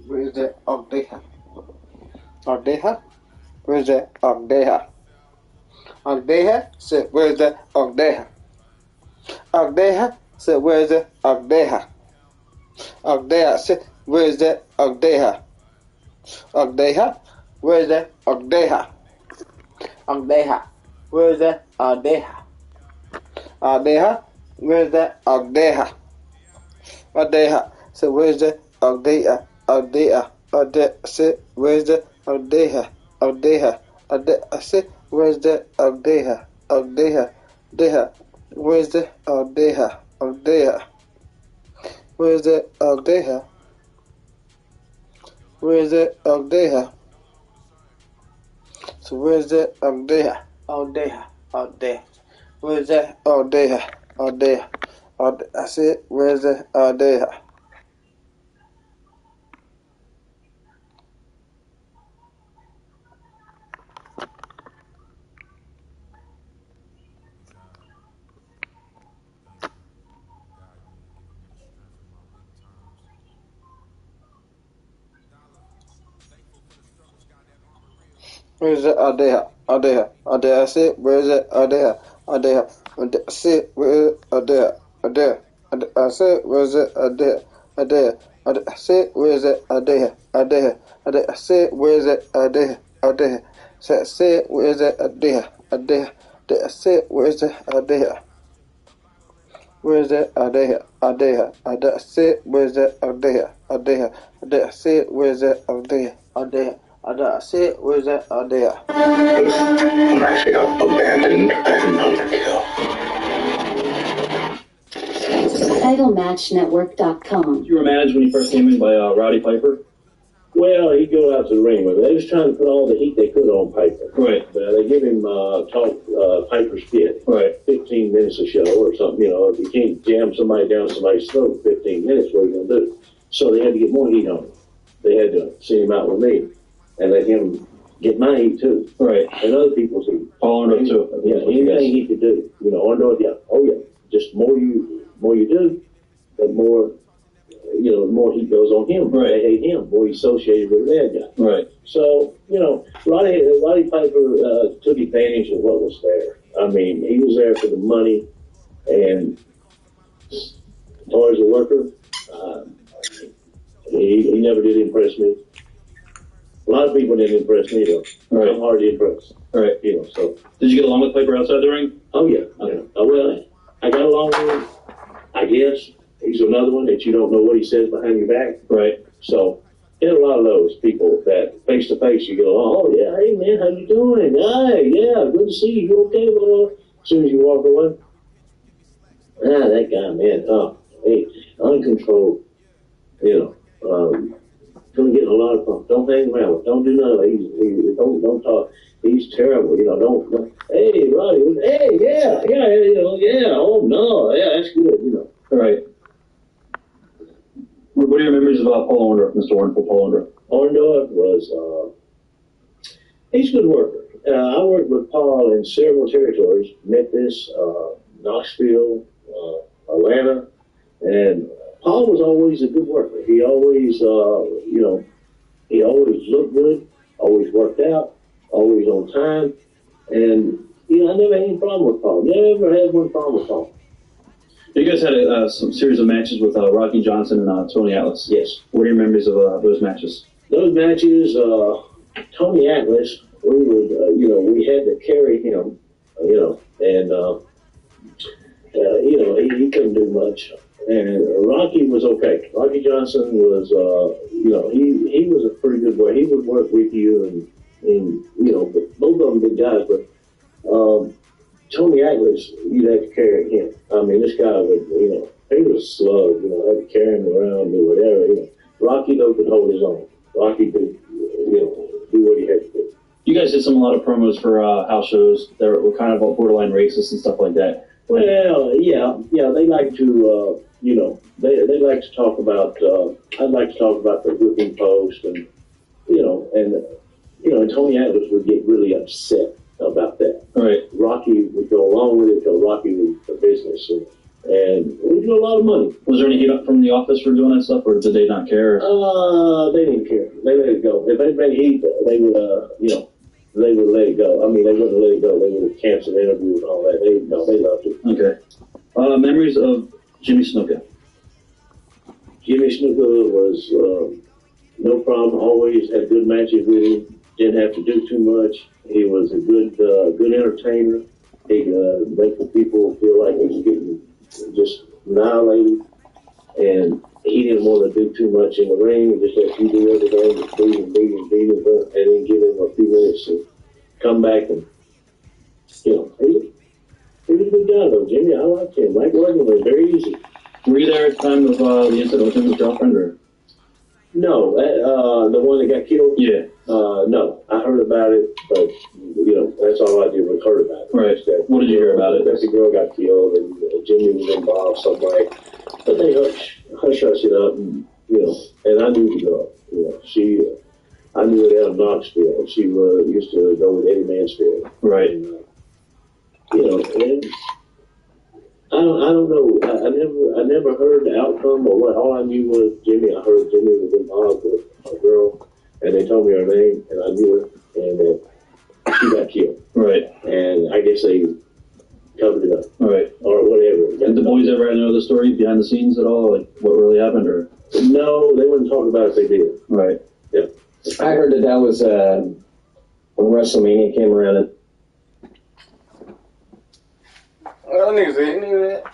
where's the Ogdeha? Ogdeha? Where's the Ogdeha? Ogdeha? Said, where's the Ogdeha? Ogdeha? Said, where's the Ogdeha? Ogdeha? Said, where's the Ogdeha? Ogdeha? Where's the Ogdeha? Ogdeha? Where's the Ogdeha? Ogdeha? Where's the Ogdeha? Ogdeha? So where's the Ogdeha? Ogdeha? Ogdeha? Say where's the Ogdeha? Ogdeha? Ogdeha? Say where's the Ogdeha? Ogdeha? Ogdeha? Where's the Ogdeha? Ogdeha? Where's the Ogdeha? Where's the Ogdeha? So where's the Ogdeha? Ogdeha? Ogdeha? Where's the Ogdeha? Ogdeha? I said, where's the Ogdeha? Where's the Ogdeha? Ogdeha? Ogdeha? I said, where's the Ogdeha? Ogdeha? I said, where's Ogdeha? Ogdeha? I said, where's the Ogdeha? Ogdeha? I said, where's the Ogdeha? Ogdeha? I said, where's the Ogdeha? Ogdeha? I said, where's the Ogdeha? Ogdeha? I said, where's the Ogdeha? Where's the Ogdeha? Ogdeha? I said, where's the Ogdeha? Ogdeha? I said, where's the Ogdeha? Ogdeha? I said, where's the Ogdeha? Abandoned and underkill. TitleMatchNetwork.com. You were managed when you first came in by Rowdy Piper? Well, he'd go out to the ring with it. They was trying to put all the heat they could on Piper. Right. They give him Piper's Pit. Right. 15 minutes a show or something. You know, if you can't jam somebody down somebody's throat in 15 minutes, what are you going to do? So they had to get more heat on him. They had to send him out with me and let him get my heat too. Right. And other people's heat. All under too. Yeah, anything he could do. You know, under yeah. Oh yeah. Just more you do, the more more heat goes on him. Right. They hate him. More he's associated with that guy. Right. So, Roddy Piper took advantage of what was there. I mean, he was there for the money, and as far as a worker, he never did impress me. A lot of people didn't impress me, though. Right. I'm hard to impress. Right. You know, so. Did you get along with Piper outside the ring? Oh, yeah. Okay. Well, I got along with him, I guess. He's another one that you don't know what he says behind your back. Right. So, there are a lot of those people that face to face you go, oh, yeah, hey, man, how you doing? Hey, yeah, good to see you. You okay? Well, as soon as you walk away, that guy, man, hey, uncontrolled, gonna get in a lot of fun. Don't hang around with him. Don't do none of it. Don't talk. He's terrible, don't, hey, Roddy, hey, yeah, oh, no, yeah, that's good, Right. What are your memories about Paul Orndorff, Mr. Wonderful Paul Orndorff? Orndorff was, he's a good worker. I worked with Paul in several territories, Memphis, Knoxville, Atlanta, and Paul was always a good worker. He always, he always looked good, always worked out, always on time, and, I never had any problem with Paul. Never had one problem with Paul. You guys had some series of matches with Rocky Johnson and Tony Atlas. Yes. What are your memories of those matches? Those matches, Tony Atlas, we would, we had to carry him, and, he couldn't do much. And Rocky was okay. Rocky Johnson was, he was a pretty good worker. He would work with you, and but both of them good guys, but Tony Atlas, you'd have to carry him. I mean, this guy would, he was a slug, had to carry him around, do whatever. Rocky, though, could hold his own. Rocky could, do what he had to do. You guys did a lot of promos for house shows that were kind of borderline racist and stuff like that. Well, yeah, they like to, they like to talk about, I'd like to talk about the whipping post and Tony Atlas would get really upset about that. Right. Rocky would go along with it until Rocky was the business. And we do a lot of money. Was there any heat up from the office for doing that stuff, or did they not care? They didn't care. They let it go. If anybody heat, they would, they would let it go. I mean, they wouldn't let it go. They would cancel the interview and all that. They loved it. Okay. Memories of Jimmy Snuka. Jimmy Snuka was no problem. Always had good matches with him. Didn't have to do too much. He was a good entertainer. He could make the people feel like he was getting just annihilated. And he didn't want to do too much in the ring. He just let you do everything, just beat him, and then give him a few minutes to come back and, he was a good guy though, Jimmy. I liked him. Like working with him, very easy. Were you there at the time of the incident with him and his girlfriend, or? No, the one that got killed? Yeah. No, I heard about it, but, that's all I did was heard about it. Right. What did you hear about it? That the girl got killed and Jimmy was involved some way. But they hush it up, and, and I knew the girl. I knew her down in Knoxville. She used to go with Eddie Mansfield. Right. And, and I don't know. I never heard the outcome or what. All I knew was Jimmy. I heard Jimmy was involved with a girl, and they told me her name, and I knew her, and she got killed. Right. And I guess they covered it up. Right. Or whatever. Did the boys ever know the story behind the scenes at all? Like what really happened, or? No, they wouldn't talk about it if they did. Right. Yeah. I heard that was when WrestleMania came around. And That niggas ain't even that.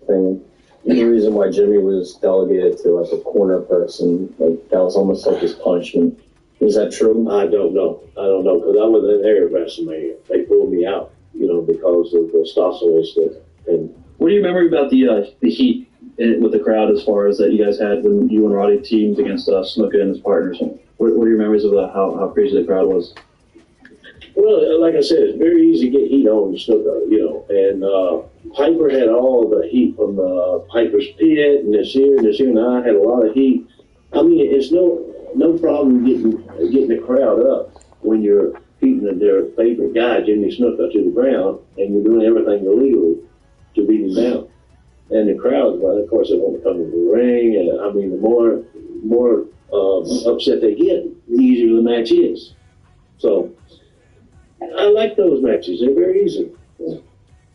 thing. The reason why Jimmy was delegated to like a corner person, like that was almost like his punishment. Is that true? I don't know because I wasn't there at WrestleMania. They pulled me out, because of the Stossel incident. And What do you remember about the heat with the crowd as far as that you guys had when you and Roddy teamed against Snuka and his partners? What are your memories of how crazy the crowd was? Well, like I said, it's very easy to get heat on the Snuka, and Piper had all the heat from Piper's Pit and this here, and I had a lot of heat. I mean, it's no problem getting the crowd up when you're beating their favorite guy, Jimmy Snuka, to the ground, and you're doing everything illegally to beat him down. And the crowd, well, of course, they want to come to the ring, and I mean, the more upset they get, the easier the match is. So I like those matches; they're very easy.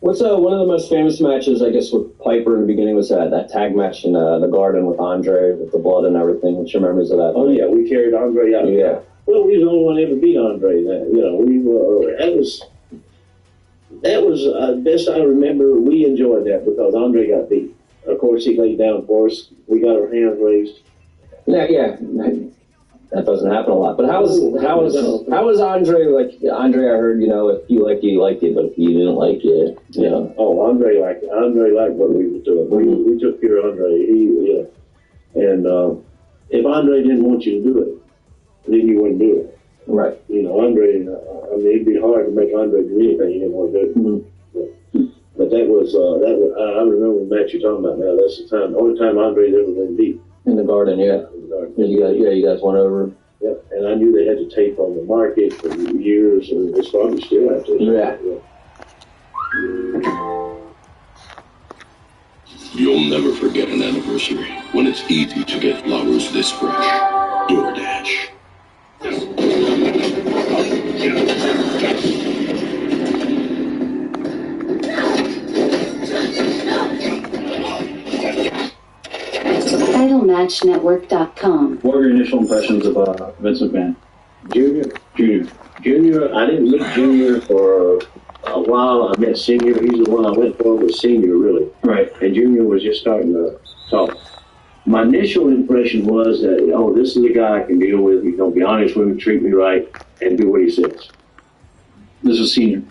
What's one of the most famous matches, I guess, with Piper in the beginning was that tag match in the Garden with Andre, with the blood and everything. What's your memories of that? Oh yeah, we carried Andre out. Yeah. Well, we was the only one to ever beat Andre. That was best I remember. We enjoyed that because Andre got beat. Of course, he laid down for us. We got our hands raised. Yeah. That doesn't happen a lot. But how was Andre? Like Andre, I heard if you liked it, you liked it, but if you didn't like it, Oh, Andre liked what we were doing. We took care of Andre. And if Andre didn't want you to do it, then you wouldn't do it. Right. Andre. It'd be hard to make Andre do anything he didn't want to do. Mm-hmm. But that was. I remember the match you're talking about now. That's the only time Andre's ever been beat. In the Garden, yeah. In the Garden. You guys went over. Yeah, and I knew they had to tape on the market for years, and it's probably still have to. Yeah. You'll never forget an anniversary when it's easy to get flowers this fresh. DoorDash. TitleMatchNetwork.com. What were your initial impressions of Vince McMahon? Junior. I didn't meet Junior for a while. I met Senior. He's the one I went for with Senior, really. Right. And Junior was just starting to talk. My initial impression was that, this is a guy I can deal with. He's going to be honest with me, treat me right, and do what he says. This was Senior.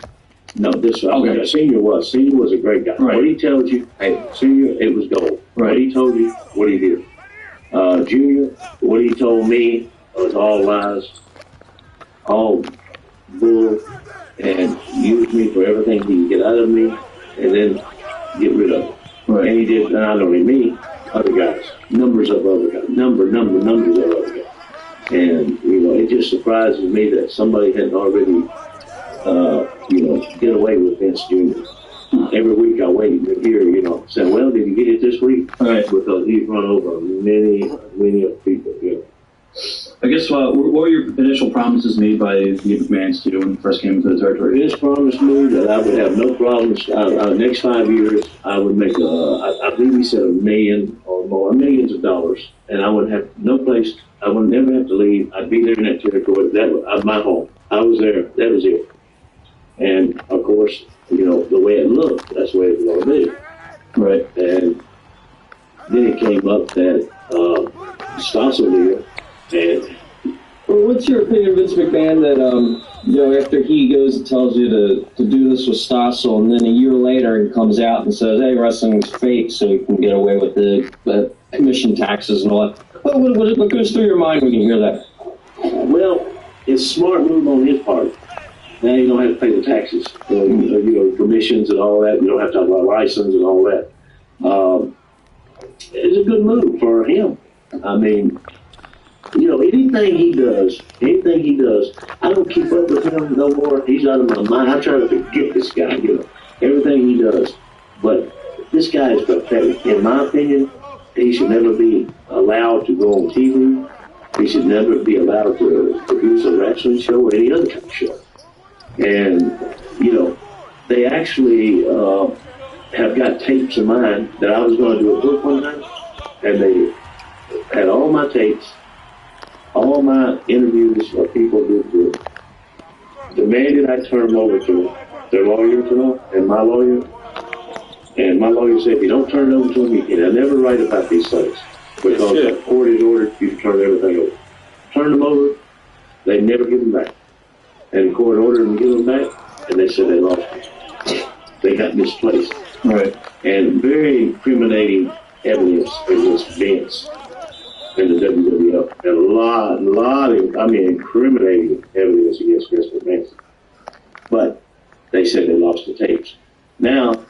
No, this was okay. Senior was a great guy. Right. What he tells you, hey, Senior, it was gold. Right. What he told you, what he did. Junior, what he told me was all lies, all bull, and used me for everything he could get out of me, and then get rid of it. Right. And he did not only me, other guys, numbers of other guys, numbers of other guys. And, it just surprises me that somebody hadn't already get away with Vince Jr. Every week I wait to hear, say, well, did you get it this week? Right. Because he's run over many people, I guess what were your initial promises made by the McMahons to you when you first came into the territory? Vince promised me that I would have no problems. Next 5 years, I would make, I believe he said $1 million or more, millions of dollars, and I would have no place. I would never have to leave. I'd be there in that territory. That was my home. I was there. That was it. And of course, the way it looked, that's the way it was going to be. Right. And then it came up that Stossel here, and Well, what's your opinion of Vince McMahon that, after he goes and tells you to do this with Stossel, and then a year later he comes out and says, hey, wrestling's fake, so he can get away with the commission taxes and all that. What goes through your mind when you hear that? well, it's a smart move on his part. Now you don't have to pay the taxes, commissions and all that. You don't have to have a license and all that. It's a good move for him. I mean, anything he does, I don't keep up with him no more. He's out of my mind. I try to forget this guy, everything he does. But this guy is pathetic. In my opinion, he should never be allowed to go on TV. He should never be allowed to produce a wrestling show or any other kind of show. And, they actually have got tapes of mine that I was going to do a book one time, and they had all my tapes, all my interviews of people who demanded I turn them over to their lawyer and my lawyer. And my lawyer said, if you don't turn it over to them, you can never write about these things. Because the court has ordered you to turn everything over. Turn them over, they never give them back. And the court ordered them to give them back, and they said they lost them. They got misplaced. Right. And very incriminating evidence against Vince in the WWF. And a lot of, incriminating evidence against Vince McMahon. But they said they lost the tapes. Now,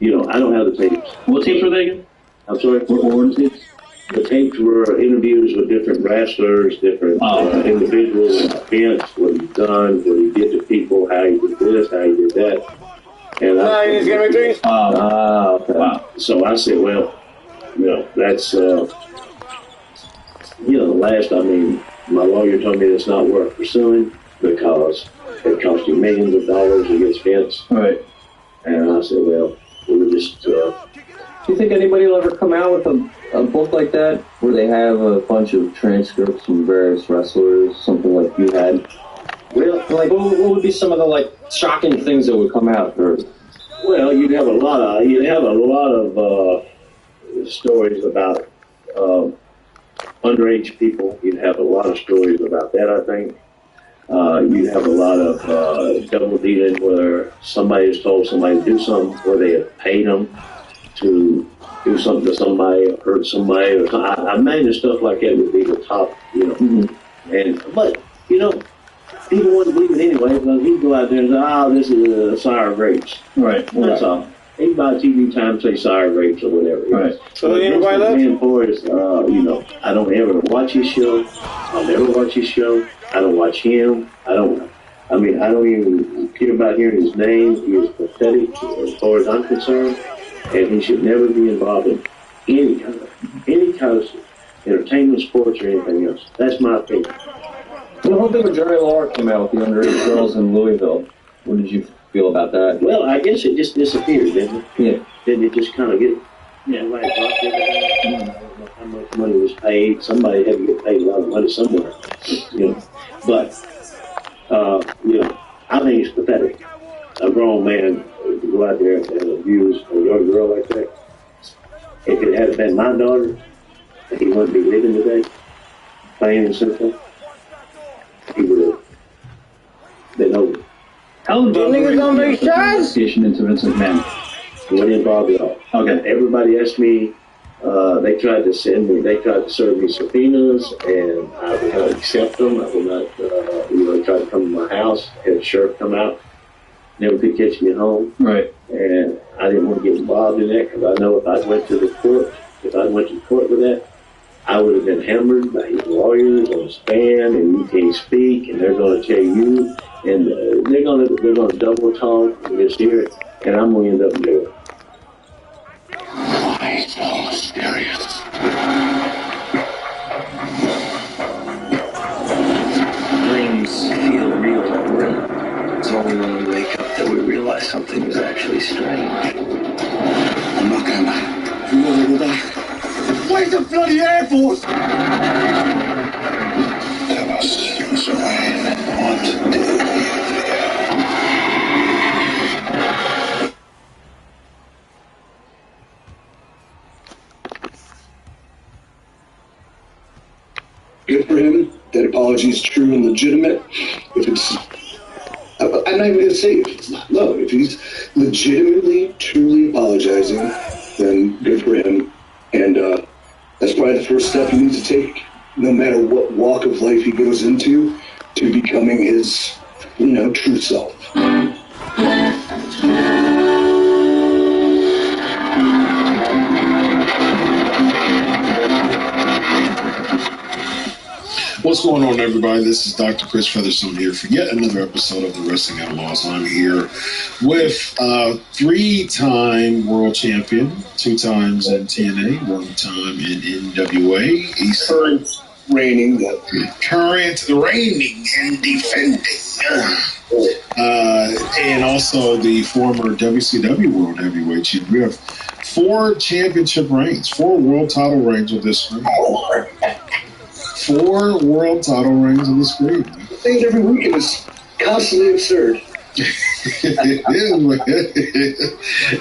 I don't have the tapes. What tapes were they again? I'm sorry? What were the tapes? The tapes were interviews with different wrestlers, different individuals, Vince, what he's done, what he did to people, how he did this, how he did that. And okay. Wow. So I said, well, that's, my lawyer told me it's not worth pursuing because it cost you millions of dollars against Vince. Right. And I said, well, we'll just, Do you think anybody will ever come out with a book like that where they have a bunch of transcripts from various wrestlers, something like you had? well, Like, what would be some of the shocking things that would come out? well, you'd have a lot of stories about underage people. You'd have a lot of stories about that, I think. You'd have a lot of double dealing where somebody has told somebody to do something where they have paid them to do something to somebody or hurt somebody. Or I imagine stuff like that would be the top, But people wouldn't believe it anyway because he'd go out there and say, this is a sire of grapes. Right. That's all. He'd buy TV time, say sire grapes or whatever. Right. So anybody left? For is, I don't ever watch his show. I'll never watch his show. I don't watch him. I don't even care about hearing his name. He is pathetic as far as I'm concerned, and he should never be involved in any kind of entertainment, sports, or anything else. That's my opinion. The whole thing with Jerry Lawler came out with the underage girls in Louisville. What did you feel about that? Well, I guess it just disappeared, didn't it? Yeah. Didn't it just kind of get like dropped everything? I don't know how much money was paid. Somebody had to get paid a lot of money somewhere, But I think it's pathetic. A grown man to go out there and abuse a young girl like that. If it had been my daughter, he wouldn't be living today, plain and simple. He would have been over. How involved were you in the investigation into Vince McMahon? Wasn't involved at all. Okay. Everybody asked me. They tried to serve me subpoenas, and I would not accept them. I would not, they tried to come to my house, had a sheriff come out, never could catch me at home. Right. And I didn't want to get involved in that because I know if I went to court with that, I I would have been hammered by his lawyers on his fan, and you can't speak, and they're going to tell you, and they're going to double talk this here, and I'm going to end up in jail. Why so mysterious? Dreams feel real and real. It's only when we wake up that we realize something is actually strange. I'm not going back. You want to go back? Where's the bloody Air Force? Tell us, Mr. Wayne, what do you fear? Good for him. That apology is true and legitimate. If it's, I'm not even going to say if it's not love. If he's legitimately, truly apologizing, then good for him. And that's probably the first step he needs to take, no matter what walk of life he goes into, to becoming his, true self. What's going on, everybody? This is Dr. Chris Featherstone here for yet another episode of the Wrestling Outlaws. I'm here with three-time world champion, 2 times in TNA, 1 time in NWA. He's current reigning and defending. And also the former WCW World Heavyweight Champion. We have 4 championship reigns, 4 world title reigns with this ring. 4 world title reigns on the screen. Things every weekend is constantly absurd. And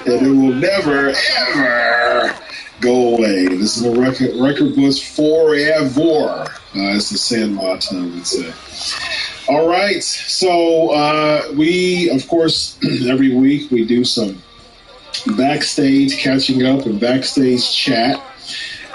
it will never, ever go away. This is a record books forever. As the Sandlot would say. All right. So we, of course, every week we do some backstage catching up and backstage chat.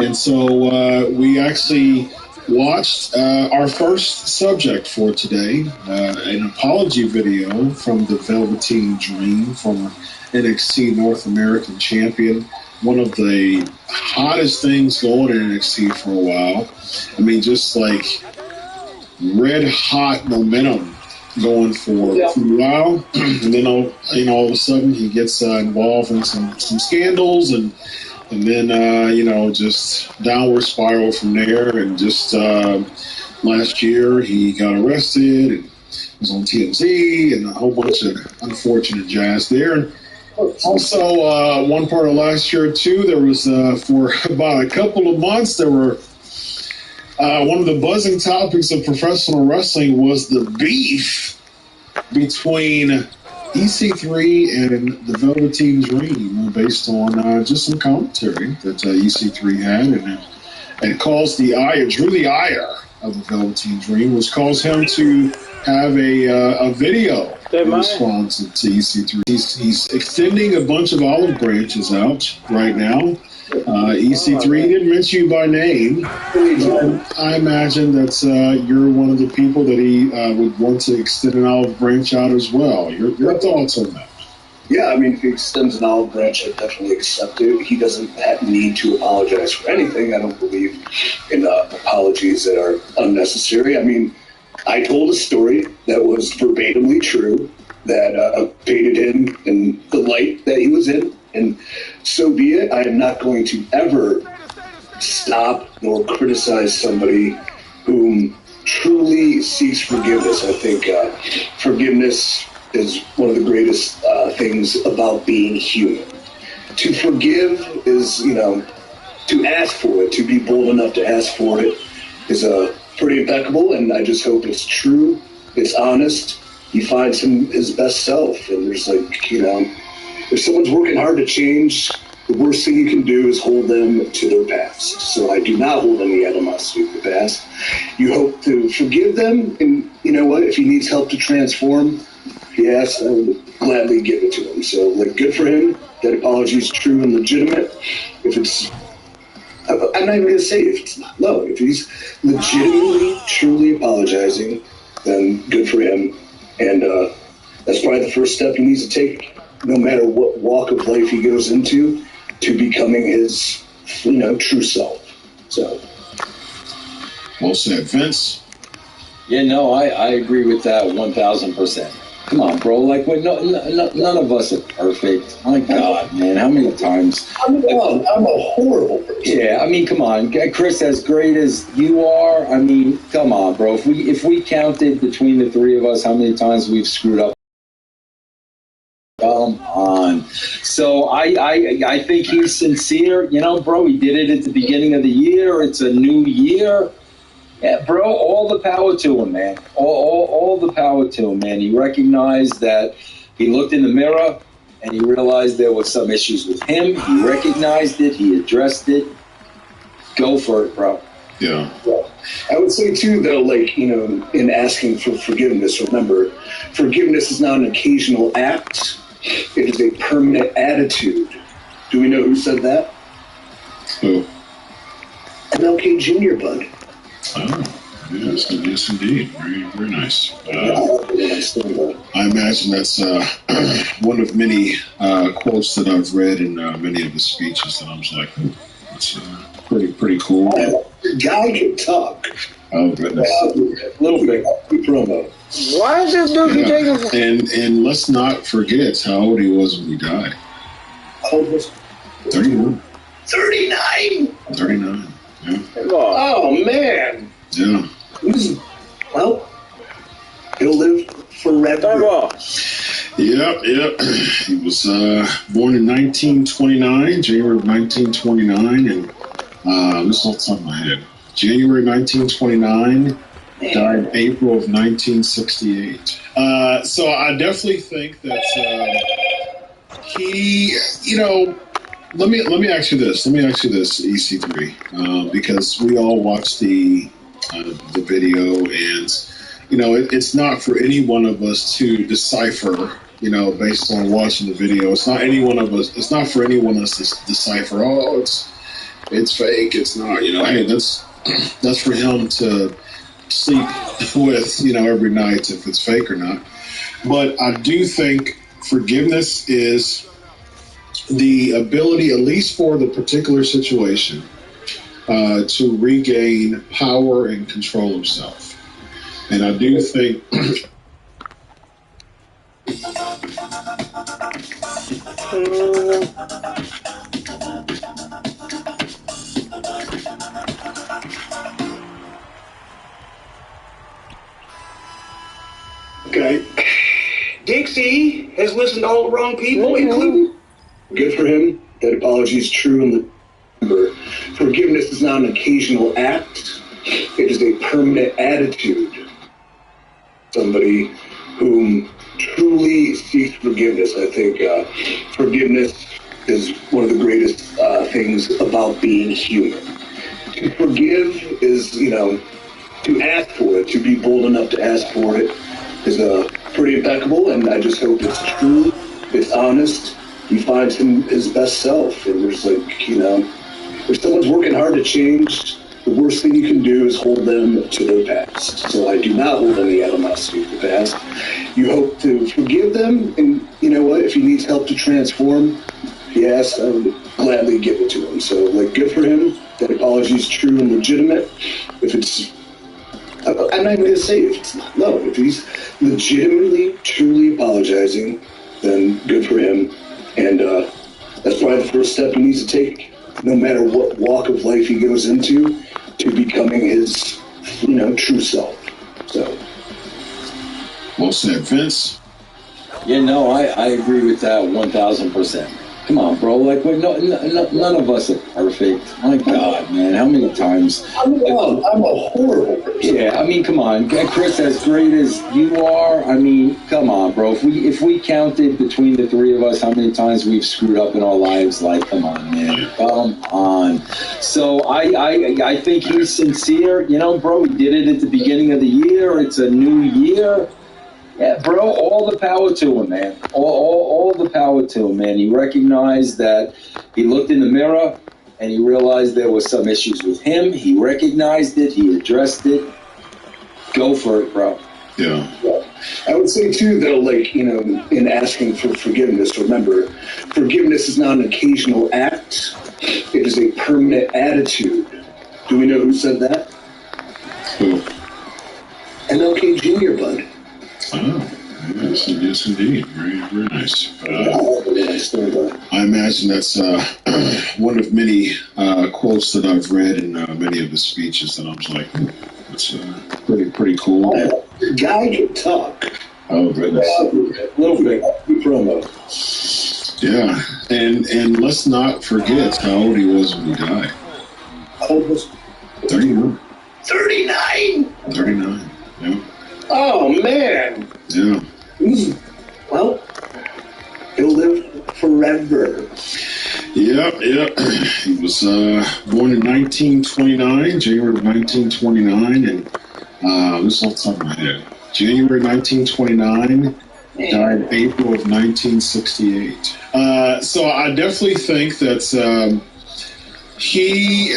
And so we actually watched our first subject for today, an apology video from the Velveteen Dream, former NXT North American champion, one of the hottest things going in NXT for a while. I mean, just like red hot momentum going for a while, and then all of a sudden he gets involved in some scandals and then, just downward spiral from there. And just last year, he got arrested and was on TMZ and a whole bunch of unfortunate jazz there. And also, one part of last year, too, there was, for about a couple of months, there were one of the buzzing topics of professional wrestling was the beef between EC3 and the Velveteen Dream, based on just some commentary that EC3 had, and it caused drew the ire of the Velveteen Dream, which caused him to have a video in response to EC3. He's extending a bunch of olive branches out right now. EC3 didn't mention you by name. I imagine that you're one of the people that he would want to extend an olive branch out as well. Your thoughts on that? Yeah, I mean, if he extends an olive branch, I'd definitely accept it. He doesn't need to apologize for anything. I don't believe in apologies that are unnecessary. I mean, I told a story that was verbatimly true, that painted him in the light that he was in, and so be it. I am not going to ever stop nor criticize somebody whom truly seeks forgiveness. I think forgiveness is one of the greatest things about being human. To forgive is, to ask for it, to be bold enough to ask for it is pretty impeccable, and I just hope it's true, it's honest, he finds his best self, and there's if someone's working hard to change, the worst thing you can do is hold them to their past. So I do not hold any animosity to the past. You hope to forgive them, and you know what? If he needs help to transform, yes, I would gladly give it to him. So, good for him. That apology is true and legitimate. If it's, I'm not even going to say if it's not love. If he's legitimately, truly apologizing, then good for him. And that's probably the first step he needs to take, no matter what walk of life he goes into, to becoming his, true self. So, Well said, Vince. Yeah, no, I agree with that 1,000%. Come on, bro. Like, none of us are perfect. My God, man, how many times? I'm a horrible person. Yeah, I mean, come on, Chris. As great as you are, I mean, come on, bro. If we counted between the three of us, how many times we've screwed up? Come on. So I think he's sincere. You know, bro. He did it at the beginning of the year. It's a new year. Yeah, bro, all the power to him, man. All the power to him, man. He recognized that he looked in the mirror and he realized there were some issues with him. He recognized it. He addressed it. Go for it, bro. Yeah. I would say, too, though, like, you know, in asking for forgiveness, remember, forgiveness is not an occasional act. It is a permanent attitude. Do we know who said that? Who? MLK Jr., bud. Oh, yes, indeed. Very, very nice. I imagine that's one of many quotes that I've read in many of his speeches that I'm just like, it's pretty cool. The guy can talk. Oh, goodness. A little bit. Promo. Why is this dude taking? And let's not forget how old he was when he died. How old was he? 39. 39? 39. Yeah. Oh, man. Yeah. Well, he'll live forever. Yep. He was born in 1929, January of 1929, and this is off the top of my head. January 1929, died April of 1968. So I definitely think that he, you know, let me ask you this. EC3, because we all watched the video, and you know, it's not for any one of us to decipher. You know, based on watching the video, it's not for anyone else to decipher. Oh, it's fake. It's not. You know, hey, that's for him to sleep with. You know, every night if it's fake or not. But I do think forgiveness is the ability, at least for the particular situation, to regain power and control of self. And I do think okay. Dixie has listened to all the wrong people, including. Good for him. That apology is true. And remember, forgiveness is not an occasional act. It is a permanent attitude. Somebody whom truly seeks forgiveness. I think forgiveness is one of the greatest things about being human. To forgive is, you know, to ask for it, to be bold enough to ask for it is pretty impeccable, and I just hope it's true, it's honest, he finds his best self, and there's like, you know, if someone's working hard to change, the worst thing you can do is hold them to their past. So I do not hold any animosity to the past. You hope to forgive them, and you know what, if he needs help to transform, yes, I would gladly give it to him. So, like, good for him. That apology is true and legitimate. If it's, I'm not even going to say if it's not. No, if he's legitimately, truly apologizing, then good for him. And that's probably the first step he needs to take, no matter what walk of life he goes into, to becoming his, you know, true self. So. Well said, Vince. Yeah, no, I agree with that 1,000%. Come on, bro. Like, none of us are perfect. My God, man, how many times? I'm a horrible person. Yeah, I mean, come on, Chris. As great as you are, I mean, come on, bro. If we counted between the three of us, how many times we've screwed up in our lives? Like, come on, man, come on. So I think he's sincere. You know, bro. He did it at the beginning of the year. It's a new year. Yeah, bro, all the power to him, man. All the power to him, man. He recognized that he looked in the mirror and he realized there were some issues with him. He recognized it. He addressed it. Go for it, bro. Yeah. I would say, too, though, like, you know, in asking for forgiveness, remember, forgiveness is not an occasional act. It is a permanent attitude. Do we know who said that? Who? MLK Jr., bud. Oh, yes, indeed. Very, very nice. I imagine that's one of many quotes that I've read in many of his speeches that I was like, that's pretty cool. The guy can talk. Oh, goodness. A little bit. Promo. Yeah, and let's not forget how old he was when he died. How old was 39. 39? 39, yeah. Oh, man. Yeah. Well, he'll live forever. Yeah. He was born in 1929, January of 1929, and this is off the top of my head. January 1929, died April of 1968. So I definitely think that he,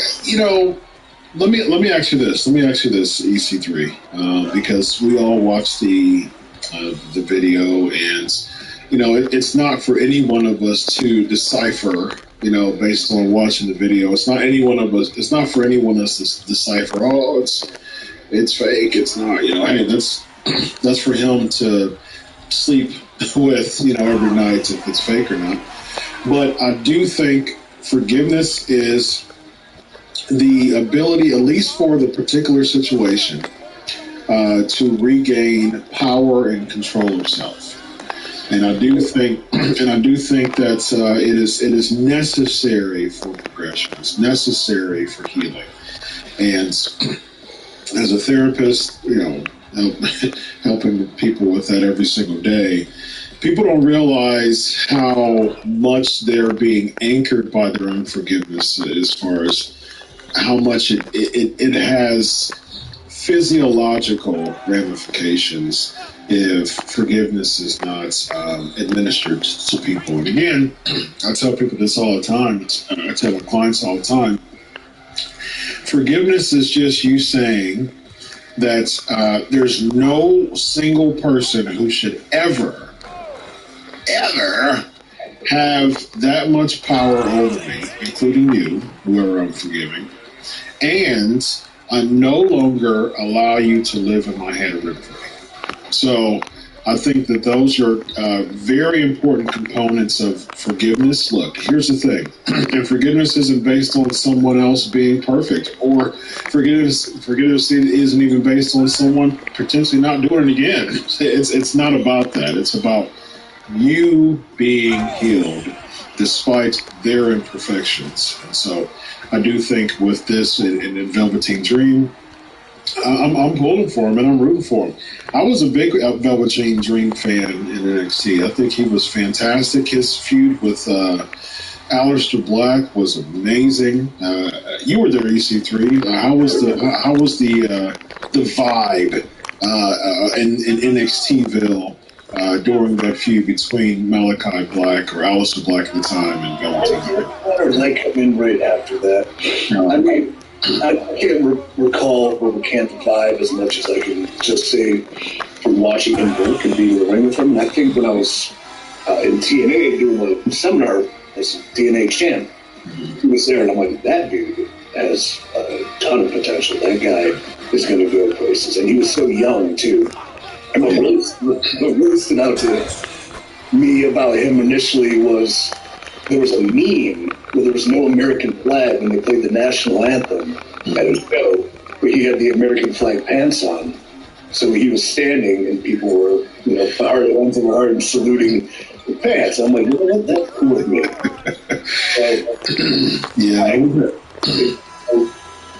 let me ask you this. EC3, because we all watched the video, and it's not for any one of us to decipher. Based on watching the video, it's not for anyone of us to decipher. Oh, it's fake. It's not. Hey, that's for him to sleep with, every night if it's fake or not. But I do think forgiveness is the ability, at least for the particular situation, to regain power and control of self. And I do think that it is necessary for progression. It's necessary for healing. And as a therapist, helping people with that every single day, people don't realize how much they're being anchored by their unforgiveness, as far as how much it has physiological ramifications if forgiveness is not administered to people. And again, I tell people this all the time. I tell my clients all the time. Forgiveness is just you saying that there's no single person who should ever have that much power over me, including you, whoever I'm forgiving, and I no longer allow you to live in my head rent-free. So I think that those are very important components of forgiveness. Look, here's the thing. And forgiveness isn't based on someone else being perfect, or forgiveness isn't even based on someone potentially not doing it again. It's not about that. It's about you being healed despite their imperfections. And so I do think with this in Velveteen Dream, I'm pulling for him and I'm rooting for him. I was a big Velveteen Dream fan in NXT. I think he was fantastic. His feud with Aleister Black was amazing. You were there, EC3. How was the vibe in NXT-ville during that feud between Malachi Black, or Aleister Black at the time, and Velveteen Dream? I come in right after that. I mean, I can't recall or recant the vibe as much as I can just say from watching him work and being in the ring with him. And I think when I was in TNA doing a seminar as a TNA champ, he was there, and I'm like, that dude has a ton of potential. That guy is going to go places. And he was so young, too. And what really stood out to me about him initially was there was a meme where there was no American flag when they played the national anthem at a show, where he had the American flag pants on. So he was standing and people were, firing onto the heart and saluting the pants. I'm like, what? That's cool with me.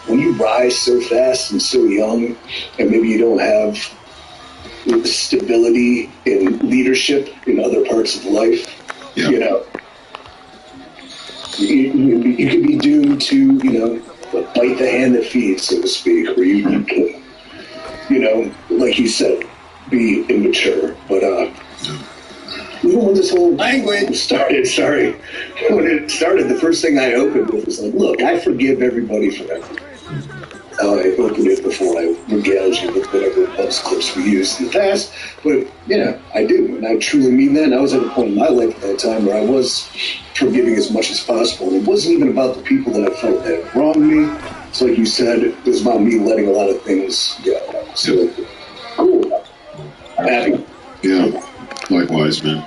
When you rise so fast and so young, and maybe you don't have stability in leadership in other parts of life, you could be doomed to, bite the hand that feeds, so to speak, or you could, like you said, be immature. But when this whole language started, when it started, the first thing I opened with was like, look, I forgive everybody for everything. I opened it before I regaled you with whatever post clips we used in the past, but I do, and I truly mean that. And I was at a point in my life at that time where I was forgiving as much as possible, and it wasn't even about the people that I felt that wronged me. It's it's like you said, it was about me letting a lot of things go. So, cool. I'm happy. Yeah, likewise, man.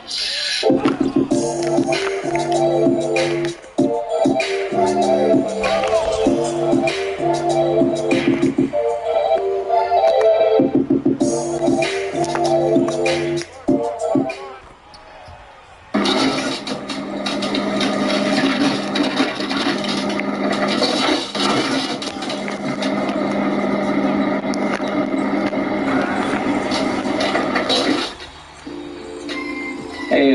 Hey,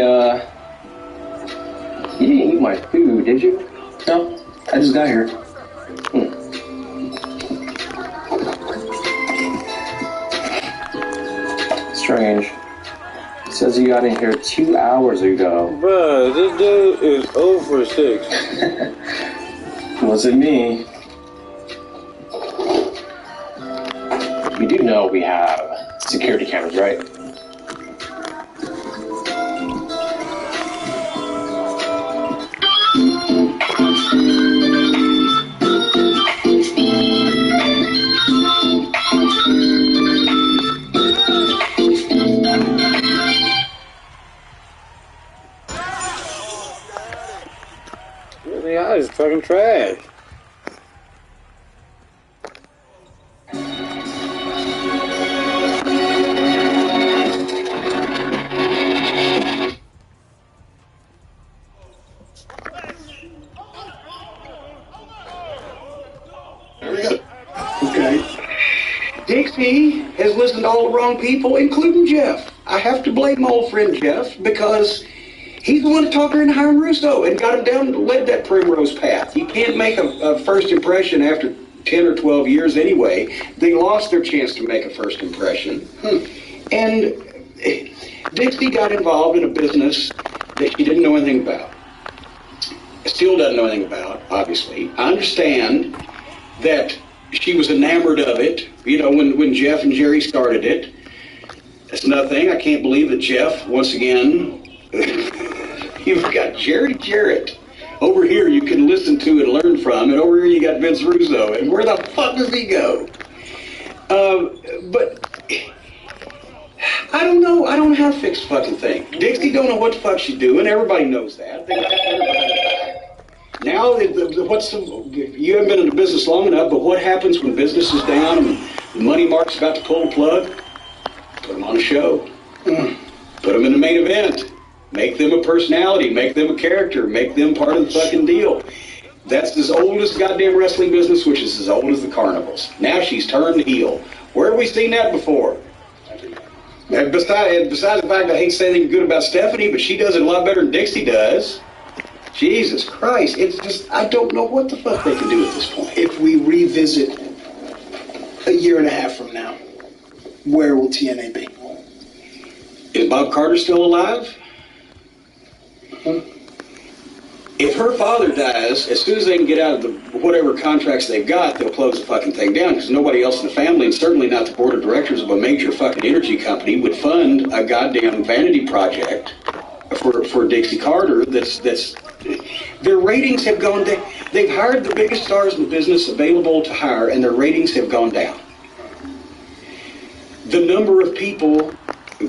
you didn't eat my food, did you? No, I just got here. Strange. It says you got in here 2 hours ago. Bruh, this dude is 0 for 6. Wasn't me. You do know we have security cameras, right? Really, I is fucking trash. Okay. Dixie has listened to all the wrong people, including Jeff. I have to blame my old friend Jeff because he's the one that talked her into hiring Russo and got him down and led that primrose path. You can't make a first impression after 10 or 12 years anyway. They lost their chance to make a first impression. And Dixie got involved in a business that she didn't know anything about. Still doesn't know anything about, obviously. I understand that she was enamored of it, you know, when Jeff and Jerry started it. That's nothing. I can't believe that Jeff, once again, you've got Jerry Jarrett. Over here you can listen to and learn from, and over here you got Vince Russo. And where the fuck does he go? But I don't know. I don't have a fixed fucking thing. Dixie don't know what the fuck she's doing. Everybody knows that. They got everybody back. Now, you haven't been in the business long enough, but what happens when business is down and the money mark's about to pull the plug? Put them on a show. Put them in the main event. Make them a personality. Make them a character. Make them part of the fucking deal. That's as old as the goddamn wrestling business, which is as old as the carnivals. Now she's turned heel. Where have we seen that before? And besides the fact I hate saying anything good about Stephanie, but she does it a lot better than Dixie does. Jesus Christ, it's just, I don't know what the fuck they can do at this point. If we revisit a year and a half from now, where will TNA be? Is Bob Carter still alive? If her father dies, as soon as they can get out of the whatever contracts they've got, they'll close the fucking thing down, because nobody else in the family, and certainly not the board of directors of a major fucking energy company, would fund a goddamn vanity project for Dixie Carter. That's their ratings have gone down. They've hired the biggest stars in the business available to hire, and their ratings have gone down. The number of people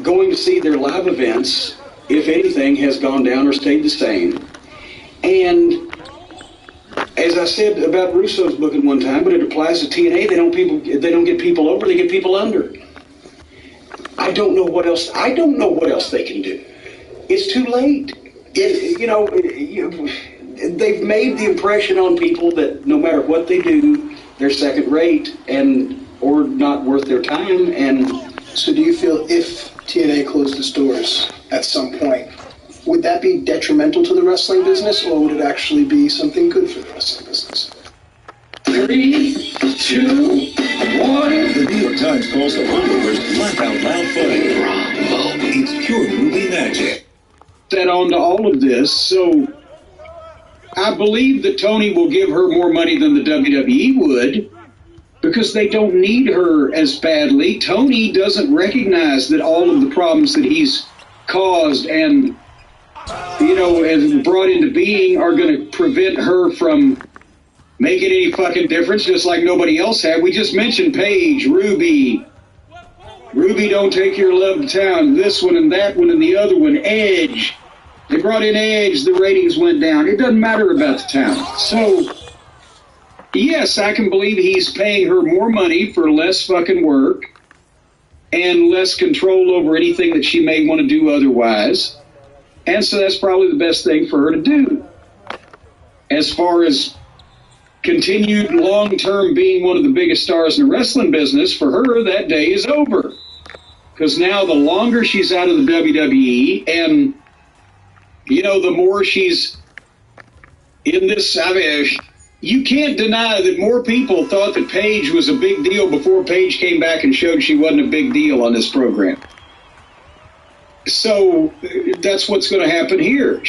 going to see their live events, if anything, has gone down or stayed the same. And as I said about Russo's booking one time, but it applies to TNA, they don't get people over, they get people under. I don't know what else they can do. It's too late. They've made the impression on people that no matter what they do, they're second rate or not worth their time. And so do you feel if TNA closed its doors at some point, would that be detrimental to the wrestling business, or would it actually be something good for the wrestling business? 3, 2, 1. The New York Times calls the Hollywooders laugh out loud funny. Bravo. It's pure movie magic. That on to all of this, so I believe that Tony will give her more money than the WWE would, because they don't need her as badly. Tony doesn't recognize that all of the problems that he's caused and brought into being are going to prevent her from make it any fucking difference, just like nobody else had. We just mentioned Paige, Ruby. Ruby don't take your love to town. This one and that one and the other one. Edge. They brought in Edge. The ratings went down. It doesn't matter about the town. So, yes, I can believe he's paying her more money for less fucking work and less control over anything that she may want to do otherwise. And so that's probably the best thing for her to do. As far as continued long-term being one of the biggest stars in the wrestling business, for her, that day is over. Because now the longer she's out of the WWE and, you know, the more she's in this, I mean, you can't deny that more people thought that Paige was a big deal before Paige came back and showed she wasn't a big deal on this program. So that's what's going to happen here.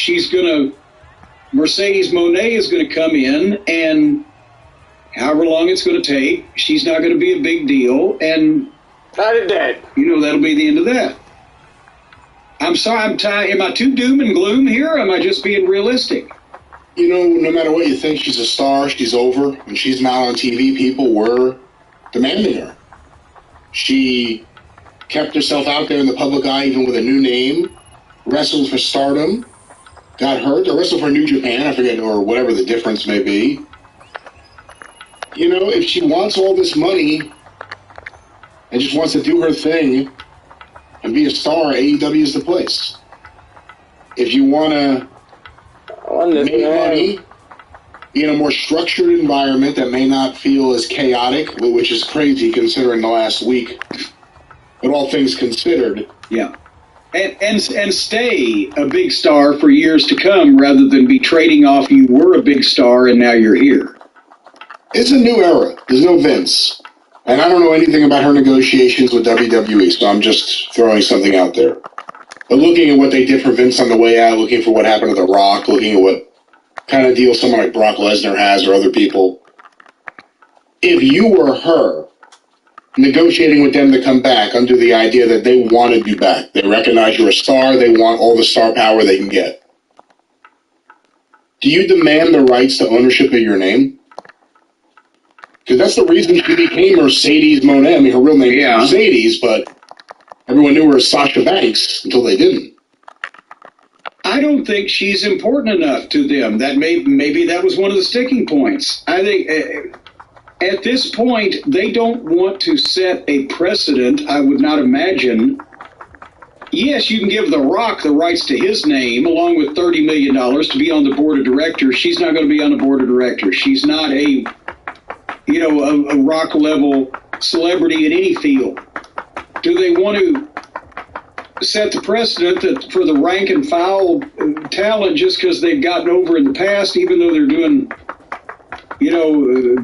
Mercedes Moné is going to come in, and however long it's going to take, she's not going to be a big deal, and you know, that'll be the end of that. I'm sorry, am I too doom and gloom here, or am I just being realistic? You know, no matter what you think, she's a star, she's over. When she's not on TV, people were demanding her. She kept herself out there in the public eye, even with a new name, wrestled for Stardom, got hurt, or wrestled for New Japan, I forget, or whatever the difference may be. You know, if she wants all this money and just wants to do her thing and be a star, AEW is the place. If you want to make money, be in a more structured environment that may not feel as chaotic, which is crazy considering the last week, but all things considered. Yeah. And stay a big star for years to come rather than be trading off you were a big star and now you're here. It's a new era. There's no Vince. And I don't know anything about her negotiations with WWE, so I'm just throwing something out there. But looking at what they did for Vince on the way out, looking for what happened to The Rock, looking at what kind of deal someone like Brock Lesnar has or other people, if you were her, negotiating with them to come back under the idea that they wanted you back, they recognize you're a star, they want all the star power they can get, do you demand the rights to ownership of your name? Because that's the reason she became Mercedes Moné. I mean, her real name is Mercedes, but everyone knew her as Sasha Banks until they didn't. I don't think she's important enough to them. That maybe that was one of the sticking points. I think at this point, they don't want to set a precedent, I would not imagine. Yes, you can give The Rock the rights to his name, along with $30 million to be on the board of directors. She's not going to be on the board of directors. She's not a rock-level celebrity in any field. Do they want to set the precedent that for the rank-and-file talent, just because they've gotten over in the past, even though they're doing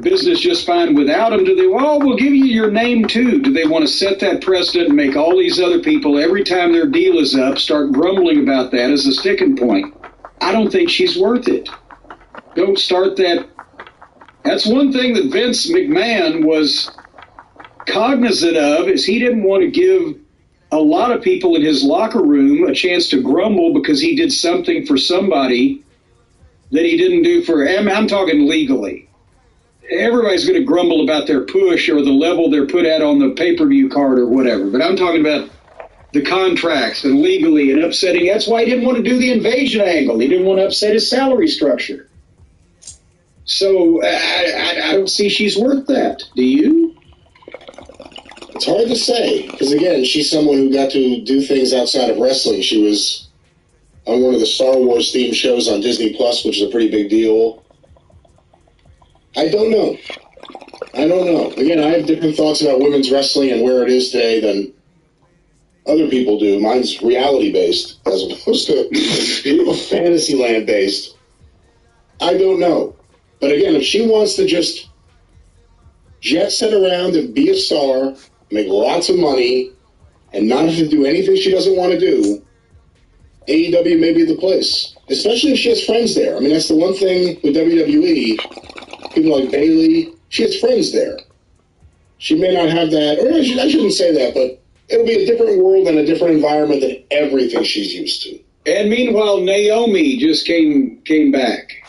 business just fine without them, do they, we'll give you your name too? Do they want to set that precedent and make all these other people, every time their deal is up, start grumbling about that as a sticking point? I don't think she's worth it. Don't start that. That's one thing that Vince McMahon was cognizant of, is he didn't want to give a lot of people in his locker room a chance to grumble because he did something for somebody that he didn't do for, I'm talking legally. Everybody's going to grumble about their push or the level they're put at on the pay-per-view card or whatever, but I'm talking about the contracts and legally and upsetting. That's why he didn't want to do the invasion angle. He didn't want to upset his salary structure. So I don't see she's worth that. Do you? It's hard to say, because again, she's someone who got to do things outside of wrestling. She was on one of the Star Wars themed shows on Disney Plus, which is a pretty big deal. I don't know. Again, I have different thoughts about women's wrestling and where it is today than other people do. Mine's reality-based as opposed to fantasy land-based. I don't know. But again, if she wants to just jet set around and be a star, make lots of money, and not have to do anything she doesn't want to do, AEW may be the place. Especially if she has friends there. I mean, that's the one thing with WWE. People like Bayley, she has friends there. She may not have that, or I shouldn't say that, but it'll be a different world and a different environment than everything she's used to. And meanwhile, Naomi just came back.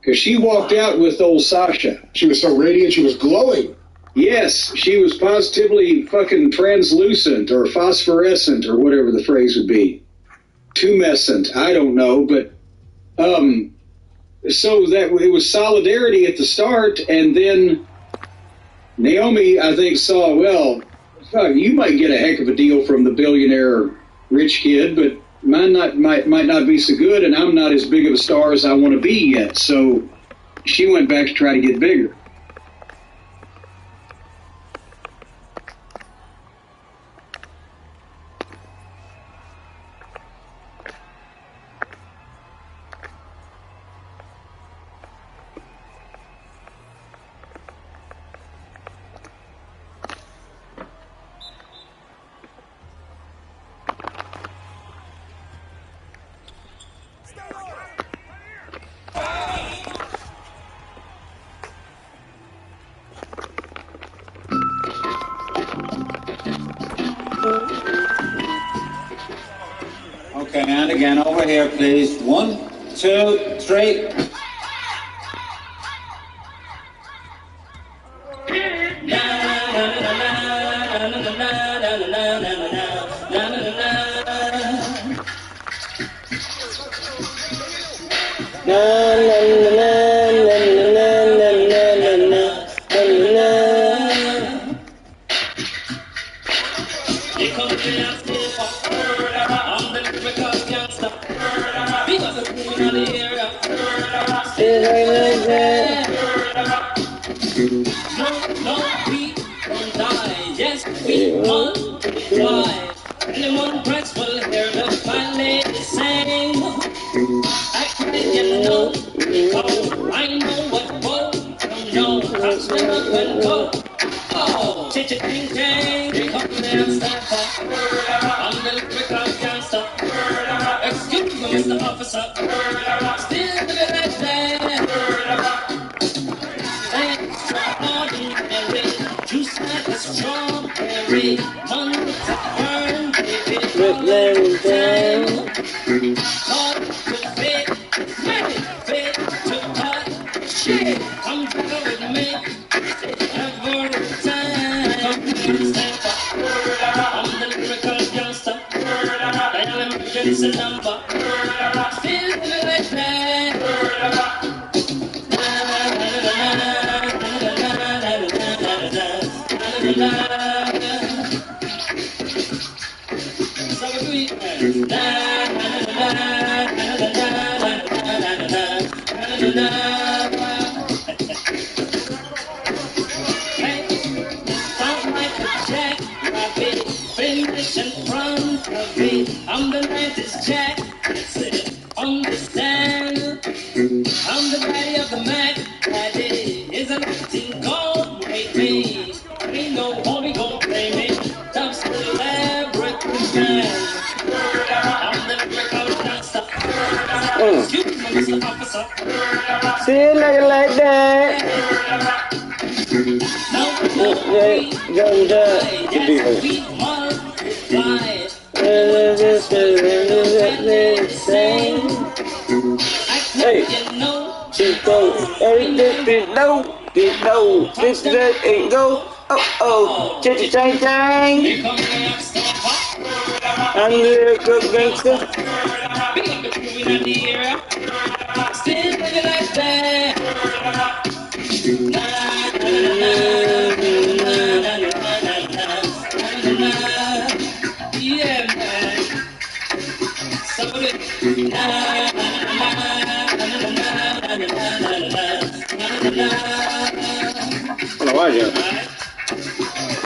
Because she walked out with old Sasha. She was so radiant, she was glowing. Yes, she was positively fucking translucent or phosphorescent or whatever the phrase would be. Tumescent, I don't know, but so that it was solidarity at the start, and then Naomi, I think, saw, well, fuck, you might get a heck of a deal from the billionaire rich kid, but mine might not be so good, and I'm not as big of a star as I want to be yet. So she went back to try to get bigger. Okay, and again, over here, please. 1, 2, 3. Anyone press will hear the fine lady sing. Act like you know, because I know what woe from no comes up and go. Oh, ching-ching-ching, here comes the stepper. I'm the lyrical gangster. Excuse me, Mr. Officer. Still living like that. Extraordinary, juice like a strawberry. None to burn, baby. Let down. Caught with faith, ready, faith to cut. Shit, come together with me. Every time. I'm the lyrical gangster. Dial emergency number. Still living like that. So we do it. Sound like a jackrabbit, finish in front of me. I'm the 90s Jack, understand? I'm the daddy of the Mac, daddy is an acting gold, wait me. Ain't no homie gon' play me, top celebrity man. I'm the lyrical gangster. Excuse me, Mr. Officer. See it like that. No, we multiply. Hey, she go, everything no, this ain't go. Oh, chang chang. I'm the lyrical gangster. Still living like that. Yeah, man. Somebody.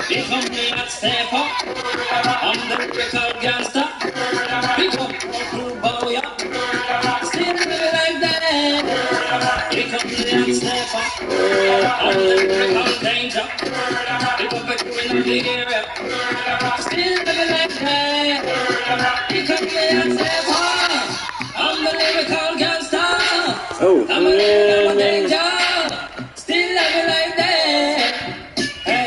Become the stepper. I'm the lyrical gangster. Become the boy. Still living like that. Become the stepper. I'm the lyrical danger. Become the queen of the area. Still living like that. Become the stepper. I'm the lyrical gangster. I'm a lyrical danger. Still living like that. Hey.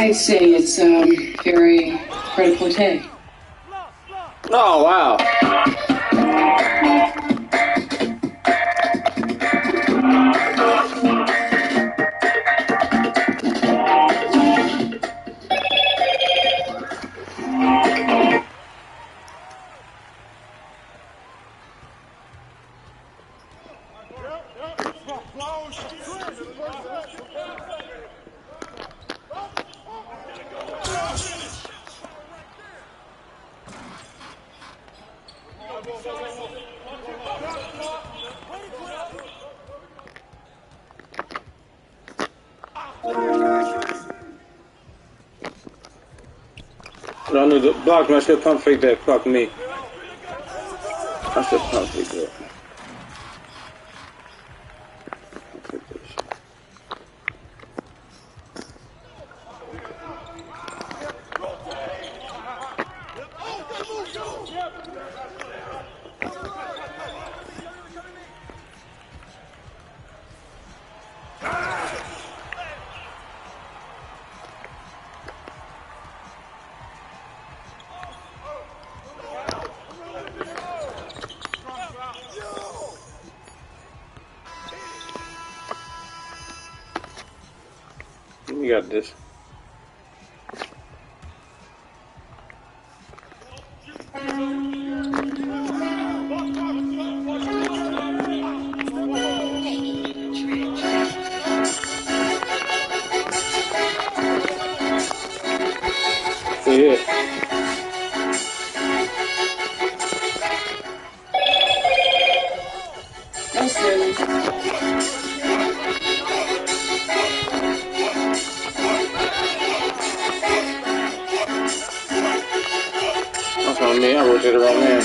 I'd say it's very pret-a-porter. Oh, wow. No, no, block me. I should pump fake that. Fuck me. I should pump fake that. You got this. Yeah. No serious. That's on me. I wrote it the wrong man.